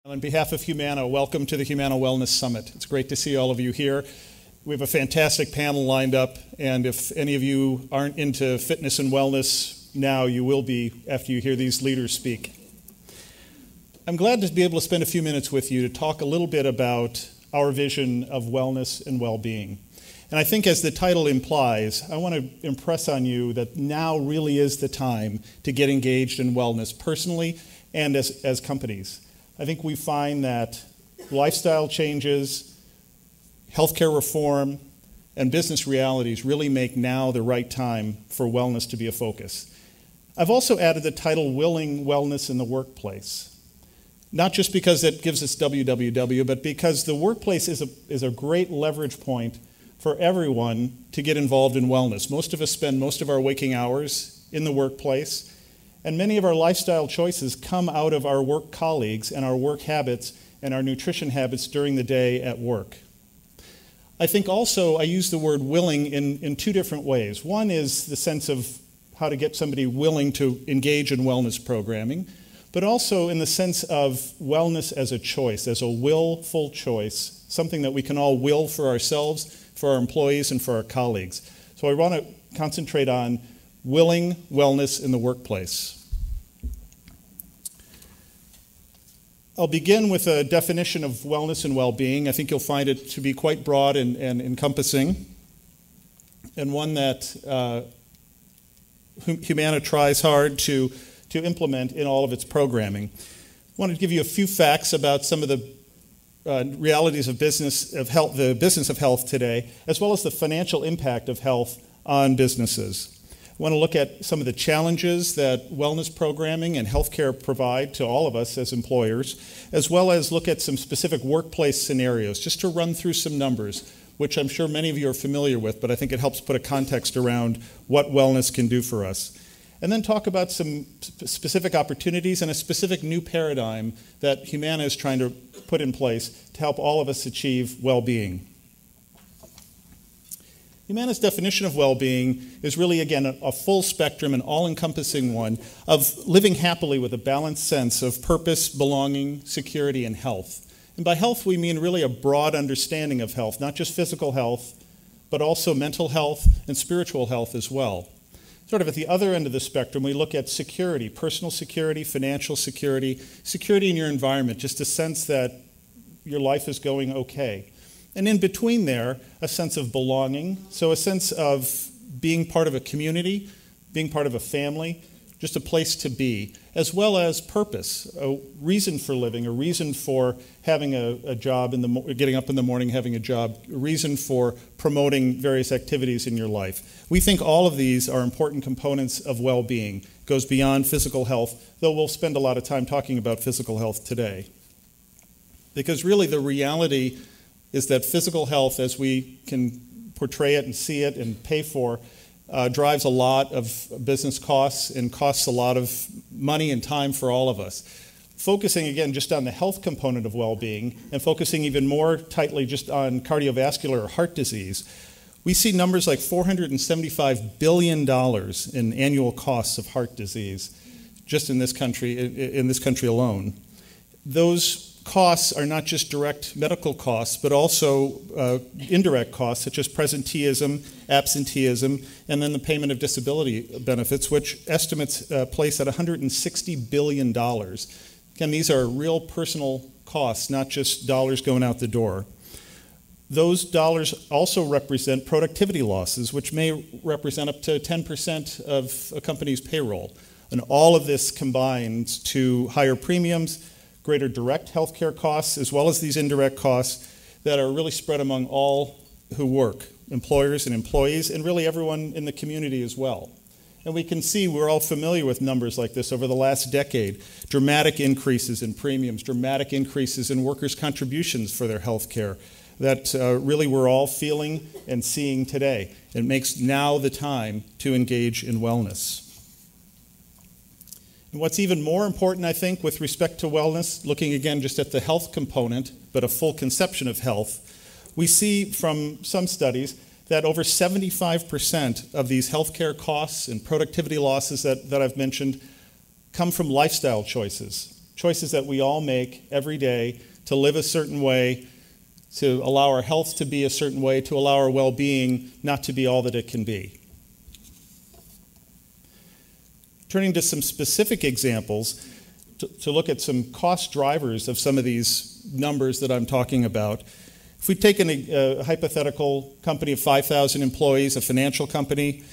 On behalf of Humana, welcome to the Humana Wellness Summit. It's great to see all of you here. We have a fantastic panel lined up, and if any of you aren't into fitness and wellness now, you will be after you hear these leaders speak. I'm glad to be able to spend a few minutes with you to talk a little bit about our vision of wellness and well-being. And I think as the title implies, I want to impress on you that now really is the time to get engaged in wellness personally and as companies. I think we find that lifestyle changes, healthcare reform, and business realities really make now the right time for wellness to be a focus. I've also added the title Willing Wellness in the Workplace. Not just because it gives us WWW, but because the workplace is a great leverage point for everyone to get involved in wellness. Most of us spend most of our waking hours in the workplace, and many of our lifestyle choices come out of our work colleagues and our work habits and our nutrition habits during the day at work. I think also I use the word willing in two different ways. One is the sense of how to get somebody willing to engage in wellness programming, but also in the sense of wellness as a choice, as a willful choice, something that we can all will for ourselves, for our employees, and for our colleagues. So I want to concentrate on willing wellness in the workplace. I'll begin with a definition of wellness and well-being. I think you'll find it to be quite broad and encompassing, and one that Humana tries hard to implement in all of its programming. I wanted to give you a few facts about some of the realities of the business of health today, as well as the financial impact of health on businesses. I want to look at some of the challenges that wellness programming and healthcare provide to all of us as employers, as well as look at some specific workplace scenarios, just to run through some numbers, which I'm sure many of you are familiar with, but I think it helps put a context around what wellness can do for us. And then talk about some specific opportunities and a specific new paradigm that Humana is trying to put in place to help all of us achieve well-being. Humana's definition of well-being is really, again, a full spectrum and all-encompassing one of living happily with a balanced sense of purpose, belonging, security, and health. And by health, we mean really a broad understanding of health, not just physical health, but also mental health and spiritual health as well. Sort of at the other end of the spectrum, we look at security, personal security, financial security, security in your environment, just a sense that your life is going okay. And in between there, a sense of belonging, so a sense of being part of a community, being part of a family, just a place to be, as well as purpose, a reason for living, a reason for having a job, getting up in the morning, having a job, a reason for promoting various activities in your life. We think all of these are important components of well-being. It goes beyond physical health, though we'll spend a lot of time talking about physical health today. Because really the reality is that physical health, as we can portray it and see it and pay for, drives a lot of business costs and costs a lot of money and time for all of us. Focusing again just on the health component of well-being and focusing even more tightly just on cardiovascular or heart disease, we see numbers like $475 billion in annual costs of heart disease just in this country alone. Those costs are not just direct medical costs, but also indirect costs, such as presenteeism, absenteeism, and then the payment of disability benefits, which estimates place at $160 billion. Again, these are real personal costs, not just dollars going out the door. Those dollars also represent productivity losses, which may represent up to 10% of a company's payroll. And all of this combines to higher premiums, greater direct healthcare costs, as well as these indirect costs that are really spread among all who work, employers and employees, and really everyone in the community as well. And we can see, we're all familiar with numbers like this over the last decade, dramatic increases in premiums, dramatic increases in workers' contributions for their healthcare that really we're all feeling and seeing today. It makes now the time to engage in wellness. And what's even more important, I think, with respect to wellness, looking again just at the health component, but a full conception of health, we see from some studies that over 75% of these healthcare costs and productivity losses that I've mentioned come from lifestyle choices. choices that we all make every day to live a certain way, to allow our health to be a certain way, to allow our well-being not to be all that it can be. Turning to some specific examples, to look at some cost drivers of some of these numbers that I'm talking about. If we've taken a hypothetical company of 5,000 employees, a financial company,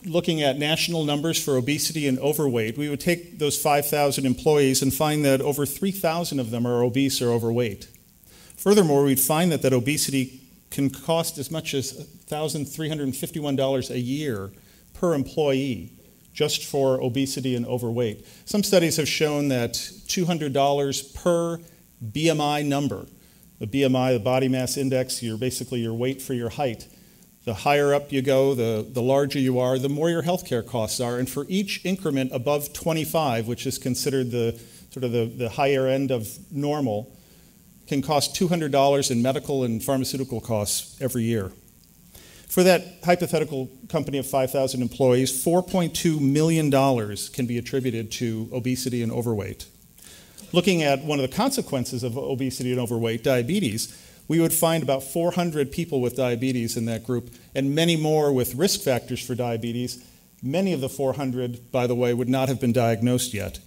looking at national numbers for obesity and overweight, we would take those 5,000 employees and find that over 3,000 of them are obese or overweight. Furthermore, we'd find that obesity can cost as much as $1,351 a year per employee just for obesity and overweight. Some studies have shown that $200 per BMI number, the BMI, the body mass index, basically your weight for your height. The higher up you go, the larger you are, the more your healthcare costs are. And for each increment above 25, which is considered the higher end of normal, can cost $200 in medical and pharmaceutical costs every year. For that hypothetical company of 5,000 employees, $4.2 million can be attributed to obesity and overweight. Looking at one of the consequences of obesity and overweight, diabetes, we would find about 400 people with diabetes in that group and many more with risk factors for diabetes. Many of the 400, by the way, would not have been diagnosed yet.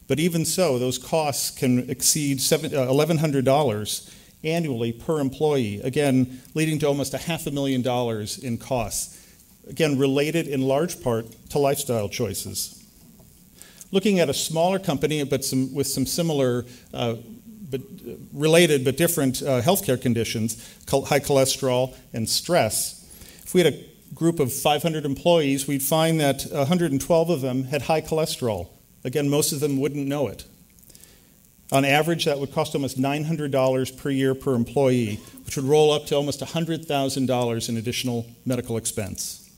But even so, those costs can exceed $1,100 annually per employee, again, leading to almost $500,000 in costs, again, related in large part to lifestyle choices. Looking at a smaller company with some similar related but different healthcare conditions, high cholesterol and stress, if we had a group of 500 employees, we'd find that 112 of them had high cholesterol. Again, most of them wouldn't know it. On average, that would cost almost $900 per year per employee, which would roll up to almost $100,000 in additional medical expense.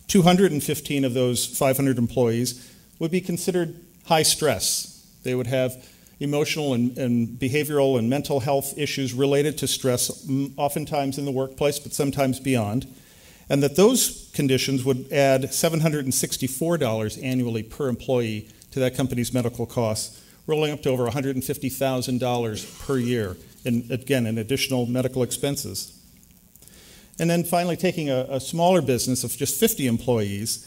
215 of those 500 employees would be considered high stress. They would have emotional and behavioral and mental health issues related to stress, oftentimes in the workplace, but sometimes beyond, and that those conditions would add $764 annually per employee to that company's medical costs, rolling up to over $150,000 per year, in additional medical expenses. And then finally, taking a smaller business of just 50 employees,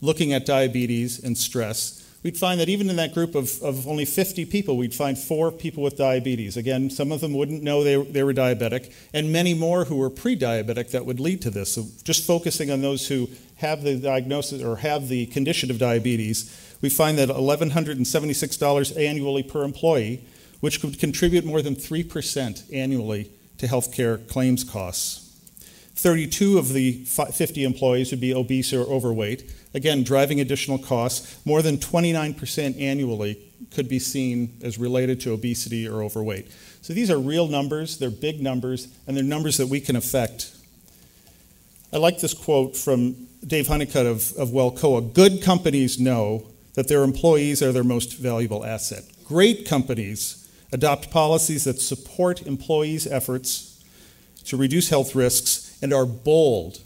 looking at diabetes and stress, we'd find that even in that group of only 50 people, we'd find 4 people with diabetes. Again, some of them wouldn't know they were diabetic, and many more who were pre-diabetic that would lead to this. So just focusing on those who have the diagnosis or have the condition of diabetes, we find that $1,176 annually per employee, which could contribute more than 3% annually to healthcare claims costs. 32 of the 50 employees would be obese or overweight, again, driving additional costs. More than 29% annually could be seen as related to obesity or overweight. So these are real numbers, they're big numbers, and they're numbers that we can affect. I like this quote from Dave Honeycutt of Wellcoa. Good companies know that their employees are their most valuable asset. Great companies adopt policies that support employees' efforts to reduce health risks and are bold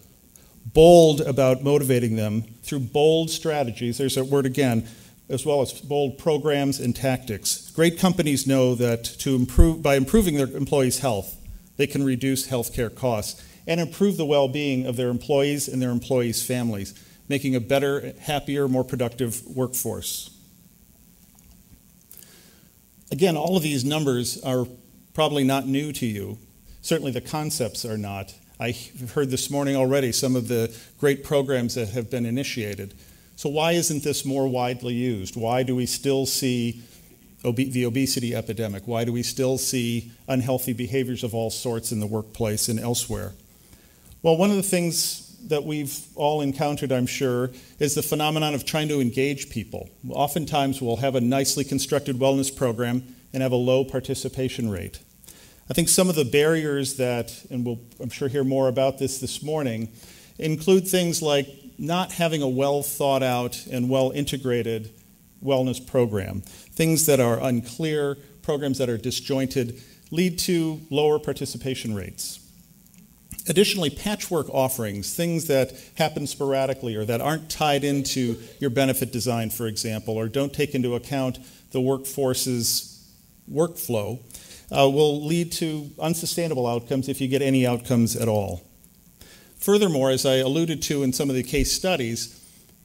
about motivating them through bold strategies, there's that word again, as well as bold programs and tactics. Great companies know that by improving their employees' health, they can reduce healthcare costs and improve the well-being of their employees and their employees' families, making a better, happier, more productive workforce. Again, all of these numbers are probably not new to you. Certainly the concepts are not. I've heard this morning already some of the great programs that have been initiated. So why isn't this more widely used? Why do we still see the obesity epidemic? Why do we still see unhealthy behaviors of all sorts in the workplace and elsewhere? Well, one of the things that we've all encountered, I'm sure, is the phenomenon of trying to engage people. Oftentimes we'll have a nicely constructed wellness program and have a low participation rate. I think some of the barriers that, and we'll, I'm sure, hear more about this morning, include things like not having a well thought out and well integrated wellness program. Things that are unclear, programs that are disjointed, lead to lower participation rates. Additionally, patchwork offerings, things that happen sporadically or that aren't tied into your benefit design, for example, or don't take into account the workforce's workflow, will lead to unsustainable outcomes if you get any outcomes at all. Furthermore, as I alluded to in some of the case studies,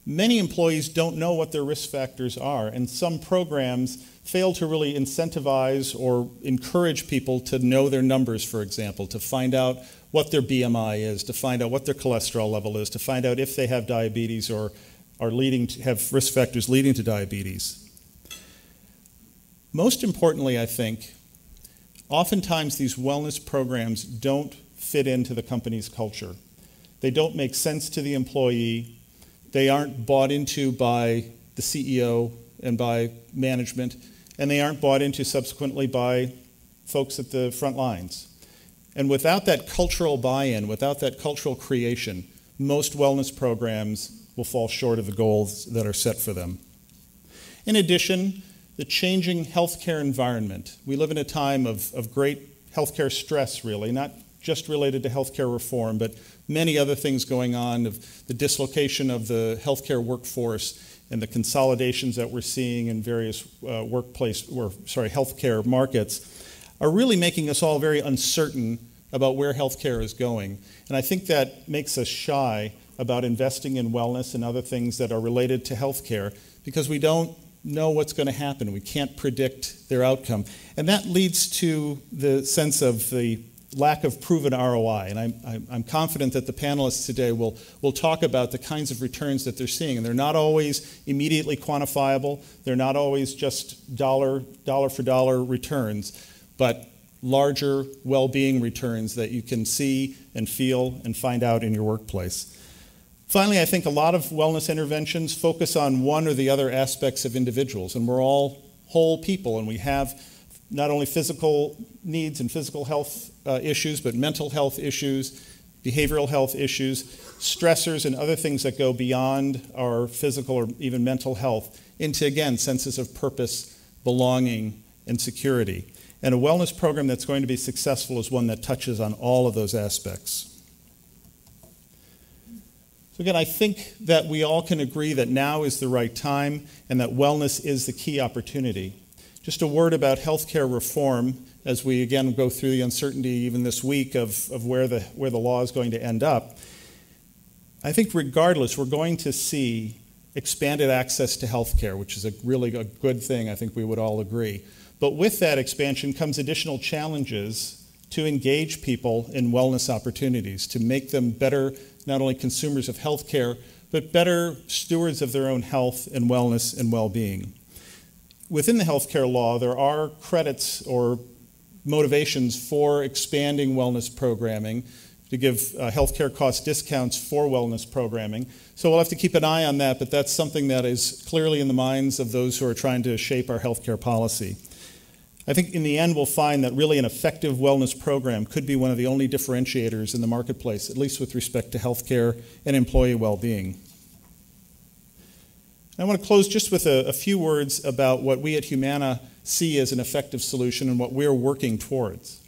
many employees don't know what their risk factors are, and some programs fail to really incentivize or encourage people to know their numbers, for example, to find out what their BMI is, to find out what their cholesterol level is, to find out if they have diabetes or are have risk factors leading to diabetes. Most importantly, I think, oftentimes these wellness programs don't fit into the company's culture. They don't make sense to the employee. They aren't bought into by the CEO and by management, and they aren't bought into subsequently by folks at the front lines. And without that cultural buy-in, without that cultural creation, most wellness programs will fall short of the goals that are set for them. In addition, the changing healthcare environment. We live in a time of great healthcare stress, really, not just related to healthcare reform, but many other things going on, of the dislocation of the healthcare workforce and the consolidations that we're seeing in various healthcare markets are really making us all very uncertain about where healthcare is going. And I think that makes us shy about investing in wellness and other things that are related to healthcare because we don't know what's going to happen. We can't predict their outcome. And that leads to the sense of the lack of proven ROI. And I'm confident that the panelists today will talk about the kinds of returns that they're seeing. And they're not always immediately quantifiable. They're not always just dollar for dollar returns, but larger well-being returns that you can see and feel and find out in your workplace. Finally, I think a lot of wellness interventions focus on one or the other aspects of individuals. And we're all whole people, and we have not only physical needs and physical health issues, but mental health issues, behavioral health issues, stressors, and other things that go beyond our physical or even mental health into, again, senses of purpose, belonging, and security. And a wellness program that's going to be successful is one that touches on all of those aspects. So again, I think that we all can agree that now is the right time and that wellness is the key opportunity. Just a word about healthcare reform as we again go through the uncertainty even this week of where the law is going to end up. I think regardless, we're going to see expanded access to healthcare, which is really a good thing, I think we would all agree. But with that expansion comes additional challenges to engage people in wellness opportunities, to make them better, not only consumers of healthcare, but better stewards of their own health and wellness and well-being. Within the healthcare law, there are credits or motivations for expanding wellness programming, to give healthcare cost discounts for wellness programming. So we'll have to keep an eye on that, but that's something that is clearly in the minds of those who are trying to shape our healthcare policy. I think in the end we'll find that really an effective wellness program could be one of the only differentiators in the marketplace, at least with respect to healthcare and employee well-being. I want to close just with a few words about what we at Humana see as an effective solution and what we're working towards.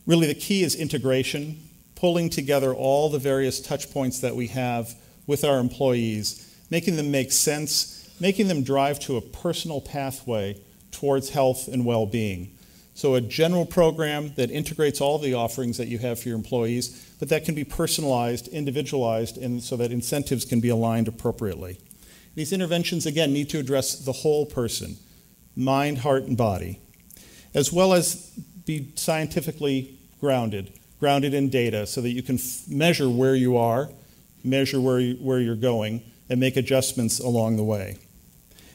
Really the key is integration, pulling together all the various touch points that we have with our employees, making them make sense, making them drive to a personal pathway towards health and well-being. So a general program that integrates all the offerings that you have for your employees, but that can be personalized, individualized, and so that incentives can be aligned appropriately. These interventions, again, need to address the whole person, mind, heart, and body, as well as be scientifically grounded in data so that you can measure where you are, measure where you're going, and make adjustments along the way.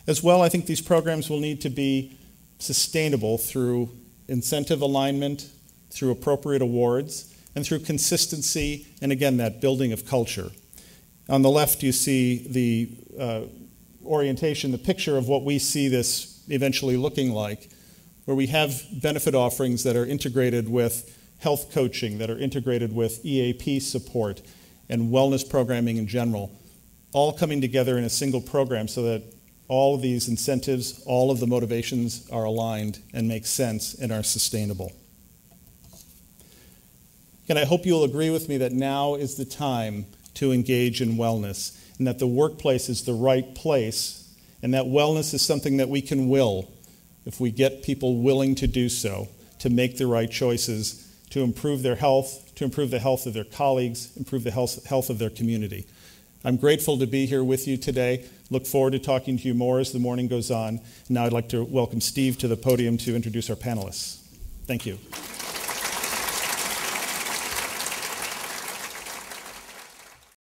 As well, I think these programs will need to be sustainable through incentive alignment, through appropriate awards, and through consistency, and again, that building of culture. On the left, you see the orientation, the picture of what we see this eventually looking like, where we have benefit offerings that are integrated with health coaching, that are integrated with EAP support, and wellness programming in general, all coming together in a single program so that all of these incentives, all of the motivations are aligned and make sense and are sustainable. And I hope you'll agree with me that now is the time to engage in wellness, and that the workplace is the right place, and that wellness is something that we can will if we get people willing to do so, to make the right choices, to improve their health, to improve the health of their colleagues, improve the health of their community. I'm grateful to be here with you today. Look forward to talking to you more as the morning goes on. Now I'd like to welcome Steve to the podium to introduce our panelists. Thank you.